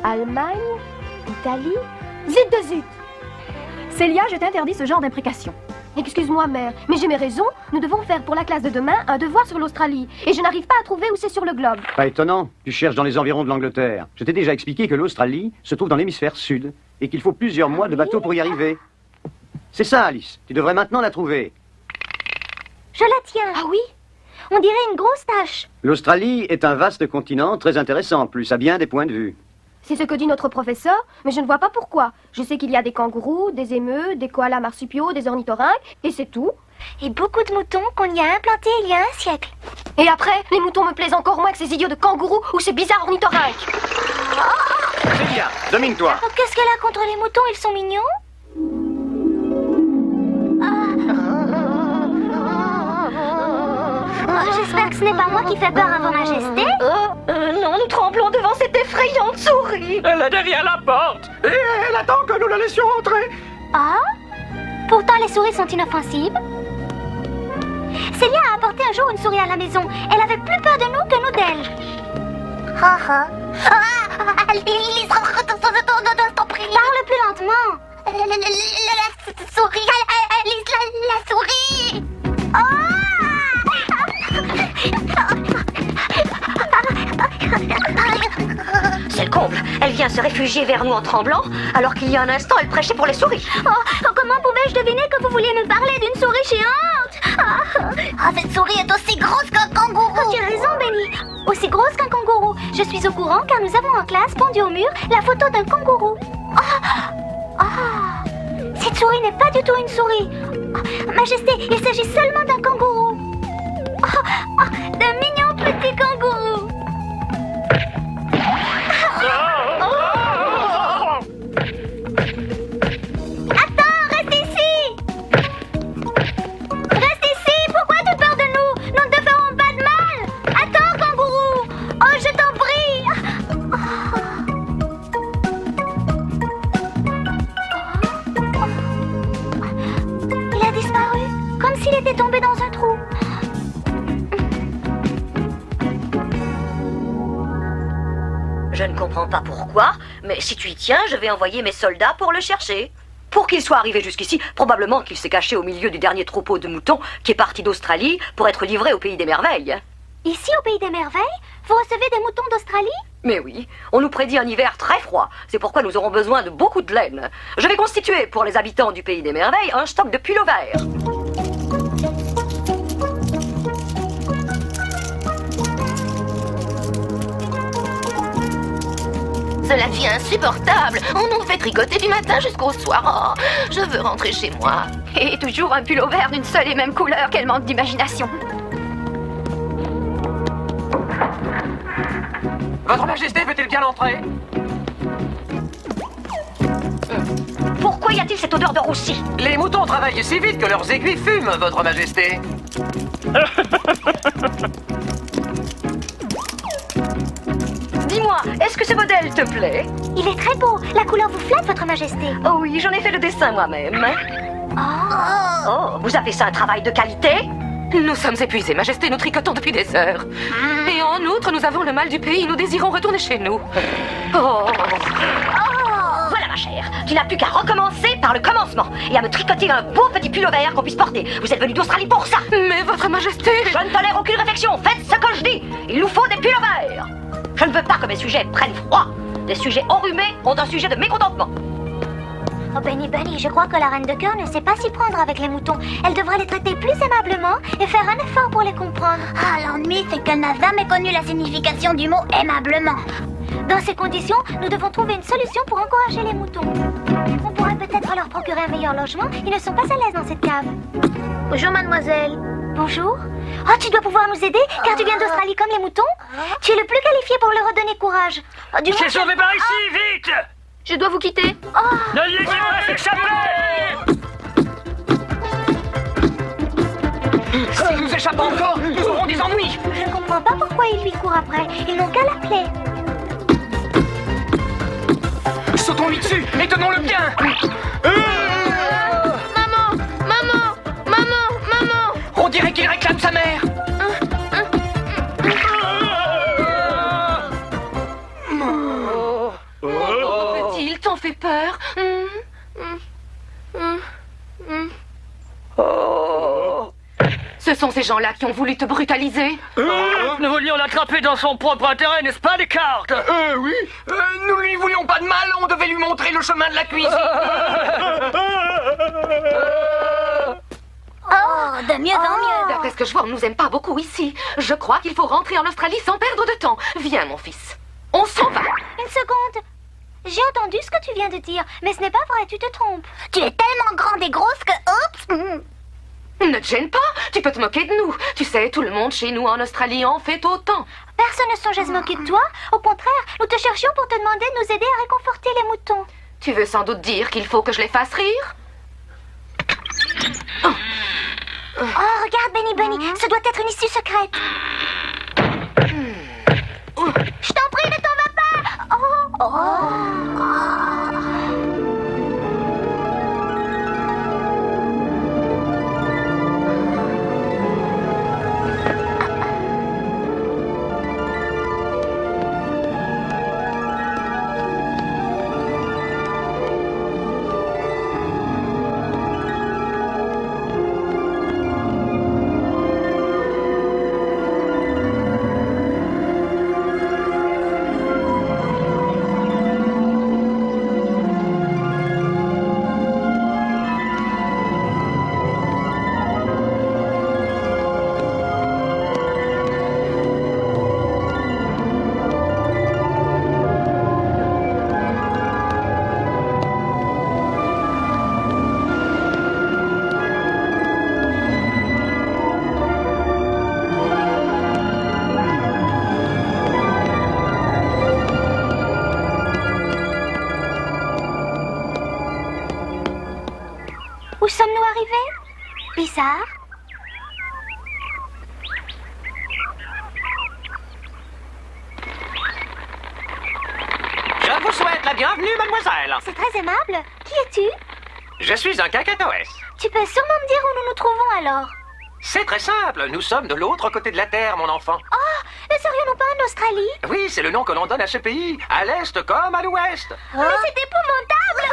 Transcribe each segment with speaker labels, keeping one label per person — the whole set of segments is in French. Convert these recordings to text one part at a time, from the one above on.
Speaker 1: Allemagne, Italie, zut de zut.
Speaker 2: Célia, je t'interdis ce genre d'imprécation.
Speaker 1: Excuse-moi, mère, mais j'ai mes raisons. Nous devons faire pour la classe de demain un devoir sur l'Australie. Et je n'arrive pas à trouver où c'est sur le globe.
Speaker 3: Pas étonnant, tu cherches dans les environs de l'Angleterre. Je t'ai déjà expliqué que l'Australie se trouve dans l'hémisphère sud et qu'il faut plusieurs mois de bateau pour y arriver. C'est ça, Alice. Tu devrais maintenant la trouver.
Speaker 4: Je la tiens.
Speaker 1: Ah oui?
Speaker 4: On dirait une grosse tache.
Speaker 3: L'Australie est un vaste continent très intéressant, plus à bien des points de vue.
Speaker 1: C'est ce que dit notre professeur, mais je ne vois pas pourquoi. Je sais qu'il y a des kangourous, des émeus, des koalas marsupiaux, des ornithorynques, et c'est tout.
Speaker 4: Et beaucoup de moutons qu'on y a implantés il y a un siècle.
Speaker 1: Et après, les moutons me plaisent encore moins que ces idiots de kangourous ou ces bizarres ornithorynques.
Speaker 3: C'est bien, domine-toi.
Speaker 4: Qu'est-ce qu'elle a contre les moutons? Ils sont mignons. J'espère que ce n'est pas moi qui fais peur à vos majestés.
Speaker 2: Non, nous tremblons devant cette effrayante souris.
Speaker 5: Elle est derrière la porte et elle attend que nous la laissions entrer.
Speaker 4: Ah? Pourtant, les souris sont inoffensives. Célia a apporté un jour une souris à la maison. Elle avait plus peur de nous que nous d'elle. Alice, t'en prie. Parle plus lentement. La souris, Alice, la souris.
Speaker 2: C'est le comble. Elle vient se réfugier vers nous en tremblant, alors qu'il y a un instant, elle prêchait pour les souris.
Speaker 4: Comment pouvais-je deviner que vous vouliez me parler d'une souris géante? Cette souris est aussi grosse qu'un kangourou. Tu as raison, Benny. Aussi grosse qu'un kangourou. Je suis au courant car nous avons en classe pendu au mur la photo d'un kangourou. Cette souris n'est pas du tout une souris. Majesté, il s'agit seulement d'un kangourou. D'un mignon petit kangourou. Attends, reste ici. Reste ici, pourquoi tu as peur de nous? Nous ne te ferons pas de mal. Attends, kangourou. Oh, je t'en prie. Il a disparu, comme s'il était tombé dans un trou.
Speaker 2: Je ne comprends pas pourquoi, mais si tu y tiens, je vais envoyer mes soldats pour le chercher. Pour qu'il soit arrivé jusqu'ici, probablement qu'il s'est caché au milieu du dernier troupeau de moutons qui est parti d'Australie pour être livré au pays des merveilles.
Speaker 4: Ici, au pays des merveilles, vous recevez des moutons d'Australie?
Speaker 2: Mais oui, on nous prédit un hiver très froid. C'est pourquoi nous aurons besoin de beaucoup de laine. Je vais constituer pour les habitants du pays des merveilles un stock de pullovers.
Speaker 6: Cela devient insupportable. On nous fait tricoter du matin jusqu'au soir. Oh, je veux rentrer chez moi.
Speaker 7: Et toujours un pullover d'une seule et même couleur, qu'elle manque d'imagination.
Speaker 5: Votre Majesté veut-il bien entrer?
Speaker 2: Pourquoi y a-t-il cette odeur de roussi?
Speaker 5: Les moutons travaillent si vite que leurs aiguilles fument, Votre Majesté.
Speaker 2: Dis-moi, est-ce que ce modèle te plaît?
Speaker 4: Il est très beau. La couleur vous flatte, Votre Majesté.
Speaker 2: Oh oui, j'en ai fait le dessin moi-même. Oh, vous avez ça un travail de qualité?
Speaker 6: Nous sommes épuisés, Majesté, nous tricotons depuis des heures. Et en outre, nous avons le mal du pays, nous désirons retourner chez nous.
Speaker 2: Voilà ma chère, tu n'as plus qu'à recommencer par le commencement et à me tricoter un beau petit pullover qu'on puisse porter. Vous êtes venu d'Australie pour ça.
Speaker 6: Mais Votre Majesté...
Speaker 2: Je ne tolère aucune réflexion, faites ce que je dis. Il nous faut des pullovers. Je ne veux pas que mes sujets prennent froid. Les sujets enrhumés ont un sujet de mécontentement.
Speaker 4: Oh, Benny, je crois que la reine de cœur ne sait pas s'y prendre avec les moutons. Elle devrait les traiter plus aimablement et faire un effort pour les comprendre. L'ennui, c'est qu'elle n'a jamais connu la signification du mot aimablement. Dans ces conditions, nous devons trouver une solution pour encourager les moutons. On pourrait peut-être leur procurer un meilleur logement. Ils ne sont pas à l'aise dans cette cave. Bonjour, mademoiselle. Bonjour. Oh, tu dois pouvoir nous aider, car tu viens d'Australie comme les moutons. Tu es le plus qualifié pour leur redonner courage. Du moins,
Speaker 5: J'ai sauvé par ici, vite!
Speaker 7: Je dois vous quitter.
Speaker 5: Ne le laissez pas s'échapper! Si nous échappons encore, nous aurons des ennuis!
Speaker 4: je ne comprends pas pourquoi ils lui courent après. Ils n'ont qu'à l'appeler.
Speaker 5: Sautons-lui dessus et tenons-le bien!
Speaker 6: Maman!
Speaker 5: On dirait qu'il réclame sa mère!
Speaker 6: ils t'ont fait peur. Ce sont ces gens-là qui ont voulu te brutaliser.
Speaker 5: Nous voulions l'attraper dans son propre intérêt, n'est-ce pas, Descartes?
Speaker 8: Oui. Nous lui voulions pas de mal, on devait lui montrer le chemin de la cuisine.
Speaker 4: Oh, de mieux en mieux.
Speaker 6: D'après ce que je vois, on nous aime pas beaucoup ici. Je crois qu'il faut rentrer en Australie sans perdre de temps. Viens, mon fils. On s'en va.
Speaker 4: Une seconde. J'ai entendu ce que tu viens de dire, mais ce n'est pas vrai, tu te trompes. Tu es tellement grande et grosse que... Oups.
Speaker 6: Ne te gêne pas, tu peux te moquer de nous. Tu sais, tout le monde chez nous en Australie en fait autant.
Speaker 4: Personne ne songe à se moquer de toi. Au contraire, nous te cherchions pour te demander de nous aider à réconforter les moutons.
Speaker 6: Tu veux sans doute dire qu'il faut que je les fasse rire?
Speaker 4: Oh, regarde, Benny Bunny, ce doit être une issue secrète. Je t'en prie, ne t'en va pas. Où sommes-nous arrivés? Bizarre.
Speaker 8: Je vous souhaite la bienvenue, mademoiselle.
Speaker 4: C'est très aimable. Qui es-tu?
Speaker 8: Je suis un cacatoès.
Speaker 4: Tu peux sûrement me dire où nous nous trouvons alors?
Speaker 8: C'est très simple, nous sommes de l'autre côté de la Terre, mon enfant.
Speaker 4: Oh, ne serions-nous pas en Australie?
Speaker 8: Oui, c'est le nom que l'on donne à ce pays, à l'Est comme à l'Ouest.
Speaker 4: Mais c'est épouvantable.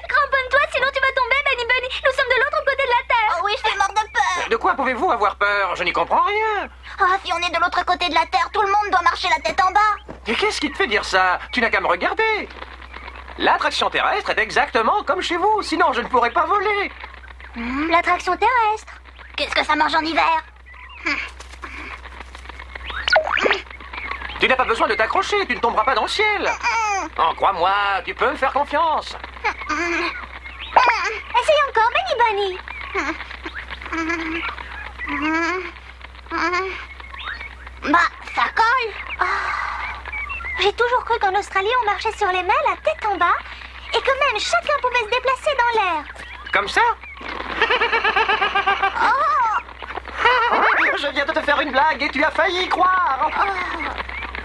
Speaker 4: Cramponne-toi, sinon tu vas tomber, Benny Bunny. Nous sommes de l'autre côté de la Terre. Oh oui, je suis mort de peur.
Speaker 8: De quoi pouvez-vous avoir peur? Je n'y comprends rien.
Speaker 4: Ah, si on est de l'autre côté de la Terre, tout le monde doit marcher la tête en bas.
Speaker 8: Et qu'est-ce qui te fait dire ça? Tu n'as qu'à me regarder. L'attraction terrestre est exactement comme chez vous, sinon je ne pourrais pas voler.
Speaker 4: L'attraction terrestre. Qu'est-ce que ça mange en hiver?
Speaker 8: Tu n'as pas besoin de t'accrocher, tu ne tomberas pas dans le ciel. Oh, crois-moi, tu peux me faire confiance.
Speaker 4: Essaye encore, Benny Bunny. Bah, ça colle. J'ai toujours cru qu'en Australie, on marchait sur les mains, la tête en bas, et que même chacun pouvait se déplacer dans l'air.
Speaker 8: Comme ça? Je viens de te faire une blague et tu as failli y croire.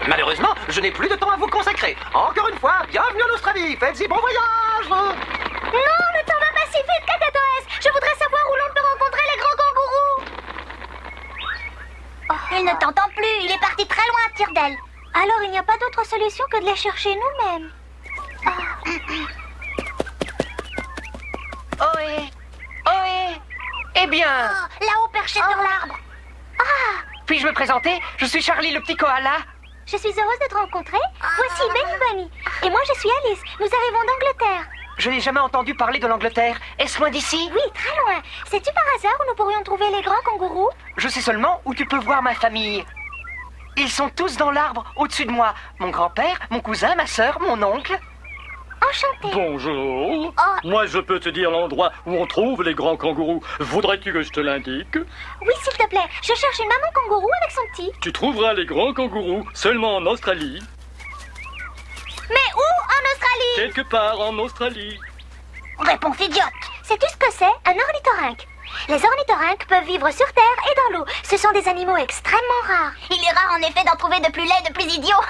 Speaker 8: Malheureusement, je n'ai plus de temps à vous consacrer. Encore une fois, bienvenue en Australie. Faites-y bon voyage.
Speaker 4: Non, ne t'en va pas si vite, Cacatoès. Je voudrais savoir où l'on peut rencontrer les grands kangourous. Il ne t'entend plus. Il est parti très loin à tire d'aile. Alors, il n'y a pas d'autre solution que de les chercher nous-mêmes.
Speaker 5: Ohé! Ohé! Eh bien,
Speaker 4: Là-haut, perché sur l'arbre.
Speaker 5: puis-je me présenter? Je suis Charlie, le petit koala.
Speaker 4: Je suis heureuse de te rencontrer. Voici Benny Bunny. Et moi, je suis Alice. Nous arrivons d'Angleterre.
Speaker 5: Je n'ai jamais entendu parler de l'Angleterre. Est-ce loin d'ici?
Speaker 4: Oui, très loin. Sais-tu par hasard où nous pourrions trouver les grands kangourous?
Speaker 5: Je sais seulement où tu peux voir ma famille. Ils sont tous dans l'arbre, au-dessus de moi. Mon grand-père, mon cousin, ma sœur, mon oncle.
Speaker 4: Enchantée.
Speaker 9: Bonjour.
Speaker 4: Oh.
Speaker 9: Moi, je peux te dire l'endroit où on trouve les grands kangourous. Voudrais-tu que je te l'indique?
Speaker 4: Oui, s'il te plaît. Je cherche une maman kangourou avec son petit.
Speaker 9: Tu trouveras les grands kangourous seulement en Australie.
Speaker 4: Mais où en Australie?
Speaker 9: Quelque part en Australie.
Speaker 4: Réponse idiote. Sais-tu ce que c'est? Un ornithorynque. Les ornithorynques peuvent vivre sur Terre et dans l'eau. Ce sont des animaux extrêmement rares. Il est rare en effet d'en trouver de plus laid, de plus idiot.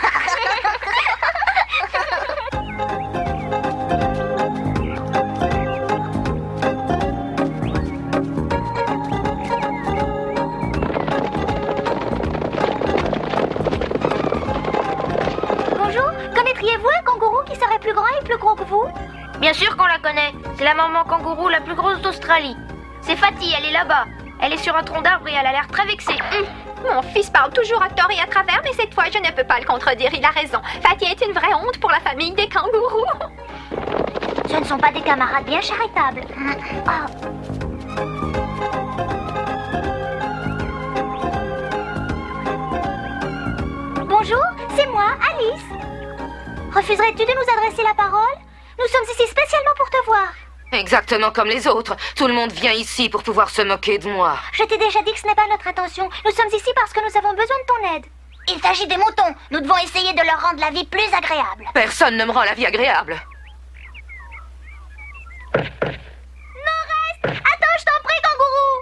Speaker 4: Bonjour, connaîtriez-vous un kangourou qui serait plus grand et plus gros que vous?
Speaker 10: Bien sûr qu'on la connaît. C'est la maman kangourou la plus grosse d'Australie. C'est Fatty, elle est là-bas. Elle est sur un tronc d'arbre et elle a l'air très vexée.
Speaker 7: Mon fils parle toujours à tort et à travers, mais cette fois, je ne peux pas le contredire. Il a raison. Fatty est une vraie honte pour la famille des kangourous.
Speaker 4: Ce ne sont pas des camarades bien charitables. Bonjour, c'est moi, Alice. Refuserais-tu de nous adresser la parole? Nous sommes ici spécialement pour te voir.
Speaker 6: Exactement comme les autres. Tout le monde vient ici pour pouvoir se moquer de moi.
Speaker 4: Je t'ai déjà dit que ce n'est pas notre intention. Nous sommes ici parce que nous avons besoin de ton aide. Il s'agit des moutons. Nous devons essayer de leur rendre la vie plus agréable.
Speaker 6: Personne ne me rend la vie agréable.
Speaker 4: Non, reste! Attends, je t'en prie, kangourou!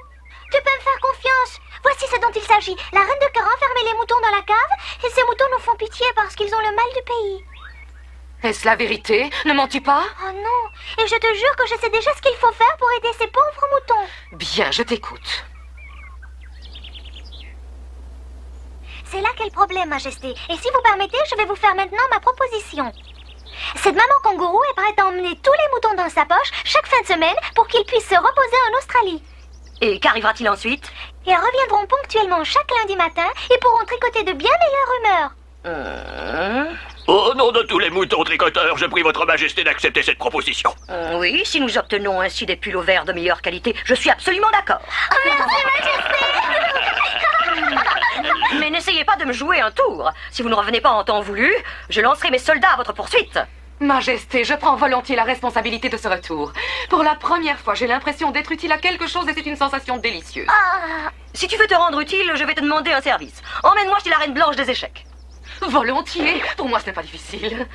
Speaker 4: Tu peux me faire confiance. Voici ce dont il s'agit. La reine de cœur a enfermé les moutons dans la cave et ces moutons nous font pitié parce qu'ils ont le mal du pays.
Speaker 6: Est-ce la vérité? Ne mens-tu pas?
Speaker 4: Oh non! Et je te jure que je sais déjà ce qu'il faut faire pour aider ces pauvres moutons.
Speaker 6: Bien, je t'écoute.
Speaker 4: C'est là qu'est le problème, Majesté. Et si vous permettez, je vais vous faire maintenant ma proposition. Cette maman kangourou est prête à emmener tous les moutons dans sa poche chaque fin de semaine pour qu'ils puissent se reposer en Australie.
Speaker 2: Et qu'arrivera-t-il ensuite?
Speaker 4: Ils reviendront ponctuellement chaque lundi matin et pourront tricoter de bien meilleure humeur.
Speaker 9: Au nom de tous les moutons tricoteurs, je prie votre majesté d'accepter cette proposition.
Speaker 2: Oui, si nous obtenons ainsi des pulls verts de meilleure qualité, je suis absolument d'accord.
Speaker 4: Merci, Majesté!
Speaker 2: Mais n'essayez pas de me jouer un tour. Si vous ne revenez pas en temps voulu, je lancerai mes soldats à votre poursuite.
Speaker 6: Majesté, je prends volontiers la responsabilité de ce retour. Pour la première fois, j'ai l'impression d'être utile à quelque chose et c'est une sensation délicieuse.
Speaker 2: Si tu veux te rendre utile, je vais te demander un service. Emmène-moi chez la reine blanche des échecs.
Speaker 6: Volontiers. Pour moi, ce n'est pas difficile.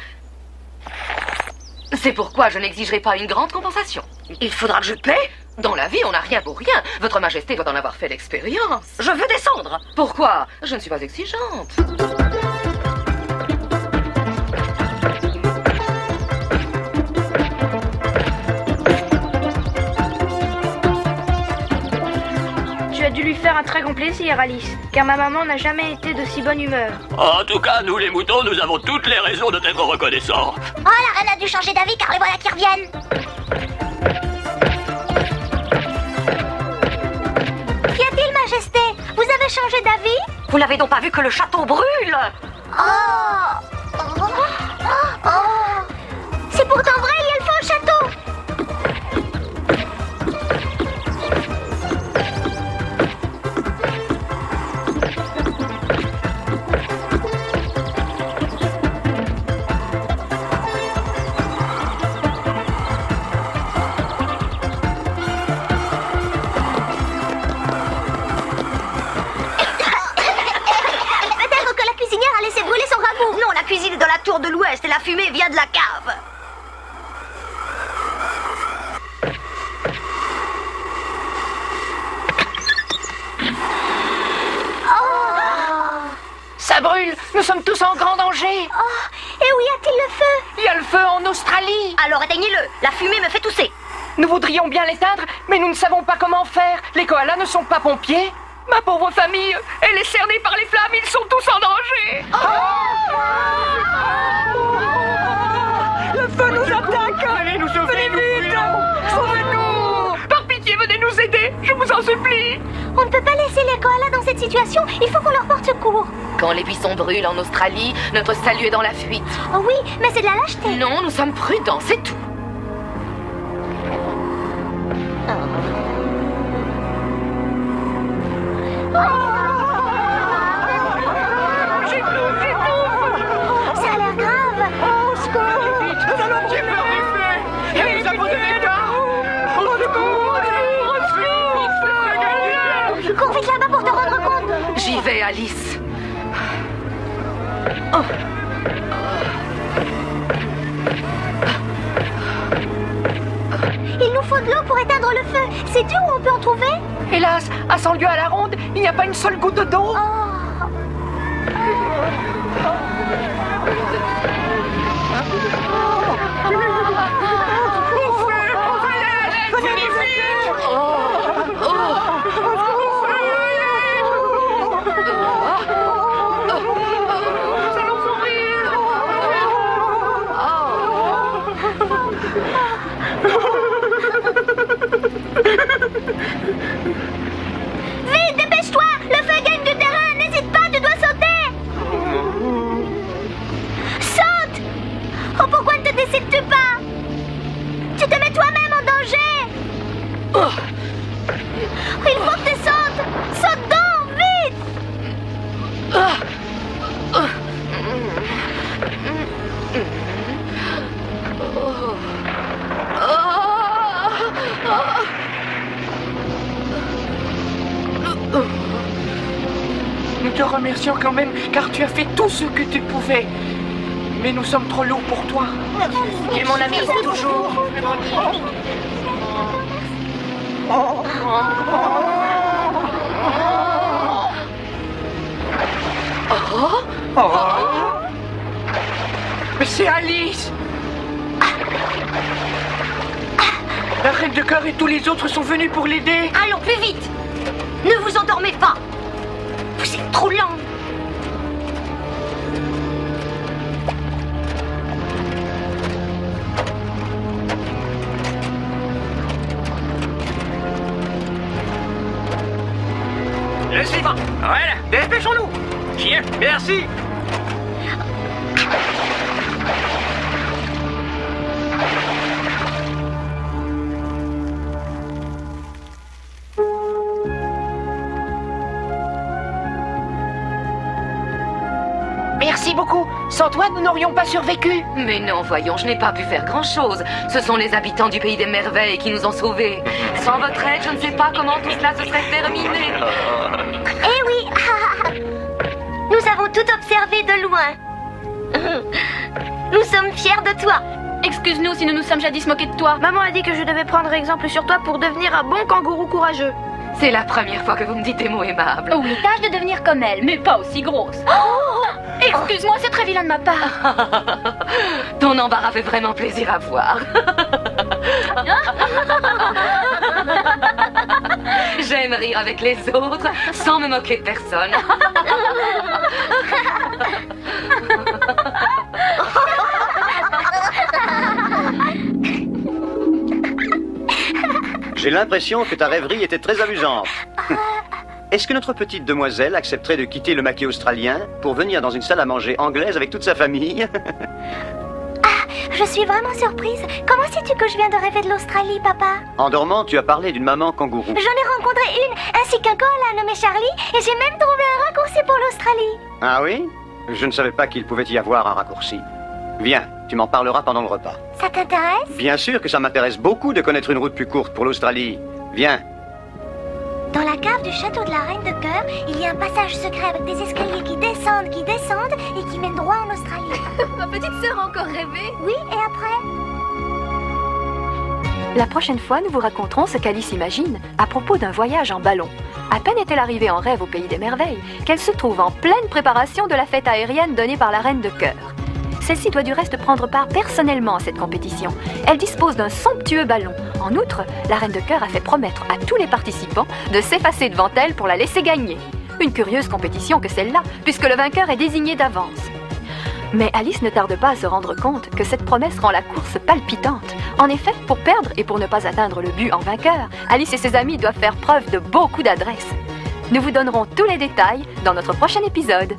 Speaker 6: C'est pourquoi je n'exigerai pas une grande compensation.
Speaker 2: Il faudra que je paie?
Speaker 6: Dans la vie, on n'a rien pour rien. Votre Majesté doit en avoir fait l'expérience.
Speaker 2: Je veux descendre.
Speaker 6: Pourquoi? Je ne suis pas exigeante.
Speaker 10: Tu as dû lui faire un très grand plaisir, Alice, car ma maman n'a jamais été de si bonne humeur.
Speaker 9: En tout cas, nous les moutons, nous avons toutes les raisons de t'être reconnaissants.
Speaker 4: Oh, la reine a dû changer d'avis car les voilà qui reviennent. Qu'y a-t-il, Majesté? Vous avez changé d'avis?
Speaker 2: Vous n'avez donc pas vu que le château brûle?
Speaker 4: C'est pourtant vrai, il y a le feu au château. Peut-être que la cuisinière a laissé brûler son ragoût.
Speaker 2: Non, la cuisine est dans la tour de l'ouest et la fumée vient de la cave.
Speaker 5: Ça brûle. Nous sommes tous en grand danger.
Speaker 4: Et où y a-t-il le feu?
Speaker 5: Il y a le feu en Australie.
Speaker 2: Alors éteignez-le. La fumée me fait tousser.
Speaker 5: Nous voudrions bien l'éteindre, mais nous ne savons pas comment faire. Les koalas ne sont pas pompiers. Ma pauvre famille, elle est cernée par les flammes. Ils sont tous en danger. Le feu nous attaque. Allez nous sauver, vite. Sauvez-nous. Par pitié, venez nous aider. Je vous en supplie.
Speaker 4: On ne peut pas laisser les koalas dans cette situation. Il faut qu'on leur porte secours.
Speaker 6: Quand les buissons brûlent en Australie, notre salut est dans la fuite.
Speaker 4: Oh oui, mais c'est de la lâcheté.
Speaker 6: Non, nous sommes prudents, c'est tout.
Speaker 4: Ça a l'air grave. Cours vite là-bas pour te rendre compte.
Speaker 6: J'y vais, Alice.
Speaker 4: Il nous faut de l'eau pour éteindre le feu. Sais-tu où on peut en trouver?
Speaker 5: Hélas, à 100 lieues à la ronde, il n'y a pas une seule goutte d'eau. remercions quand même, car tu as fait tout ce que tu pouvais. Mais nous sommes trop lourds pour toi.
Speaker 10: Tu es mon ami pour toujours.
Speaker 5: Mais c'est Alice! La reine de cœur et tous les autres sont venus pour l'aider.
Speaker 2: Allons, plus vite! Ne vous endormez pas! Vous êtes trop lent!
Speaker 8: Le suivant. Voilà, dépêchons-nous. Tiens, merci.
Speaker 5: Merci beaucoup. Sans toi, nous n'aurions pas survécu.
Speaker 6: Mais non, voyons, je n'ai pas pu faire grand-chose. Ce sont les habitants du pays des merveilles qui nous ont sauvés. Sans votre aide, je ne sais pas comment tout cela se serait terminé.
Speaker 4: Eh oui, nous avons tout observé de loin. Nous sommes fiers de toi.
Speaker 10: Excuse-nous si nous nous sommes jadis moqués de toi. Maman a dit que je devais prendre exemple sur toi pour devenir un bon kangourou courageux.
Speaker 6: C'est la première fois que vous me dites des mots aimables.
Speaker 10: Oui, tâche de devenir comme elle, mais pas aussi grosse. Excuse-moi, c'est très vilain de ma part.
Speaker 6: Ton embarras fait vraiment plaisir à voir. J'aime rire avec les autres sans me moquer de personne.
Speaker 3: J'ai l'impression que ta rêverie était très amusante. Est-ce que notre petite demoiselle accepterait de quitter le maquis australien pour venir dans une salle à manger anglaise avec toute sa famille?
Speaker 4: Je suis vraiment surprise. Comment sais-tu que je viens de rêver de l'Australie, papa?
Speaker 3: En dormant, tu as parlé d'une maman kangourou.
Speaker 4: J'en ai rencontré une, ainsi qu'un koala nommé Charlie, et j'ai même trouvé un raccourci pour l'Australie.
Speaker 3: Ah oui? Je ne savais pas qu'il pouvait y avoir un raccourci. Viens, tu m'en parleras pendant le repas.
Speaker 4: Ça t'intéresse?
Speaker 3: Bien sûr que ça m'intéresse beaucoup de connaître une route plus courte pour l'Australie. Viens.
Speaker 4: Dans la cave du château de la Reine de Cœur, il y a un passage secret avec des escaliers qui descendent et qui mènent droit en Australie.
Speaker 1: Ma petite sœur a encore rêvé?
Speaker 4: Oui, et après?
Speaker 11: La prochaine fois, nous vous raconterons ce qu'Alice imagine à propos d'un voyage en ballon. À peine est-elle arrivée en rêve au pays des merveilles qu'elle se trouve en pleine préparation de la fête aérienne donnée par la Reine de Cœur. Celle-ci doit du reste prendre part personnellement à cette compétition. Elle dispose d'un somptueux ballon. En outre, la Reine de Cœur a fait promettre à tous les participants de s'effacer devant elle pour la laisser gagner. Une curieuse compétition que celle-là, puisque le vainqueur est désigné d'avance. Mais Alice ne tarde pas à se rendre compte que cette promesse rend la course palpitante. En effet, pour perdre et pour ne pas atteindre le but en vainqueur, Alice et ses amis doivent faire preuve de beaucoup d'adresse. Nous vous donnerons tous les détails dans notre prochain épisode.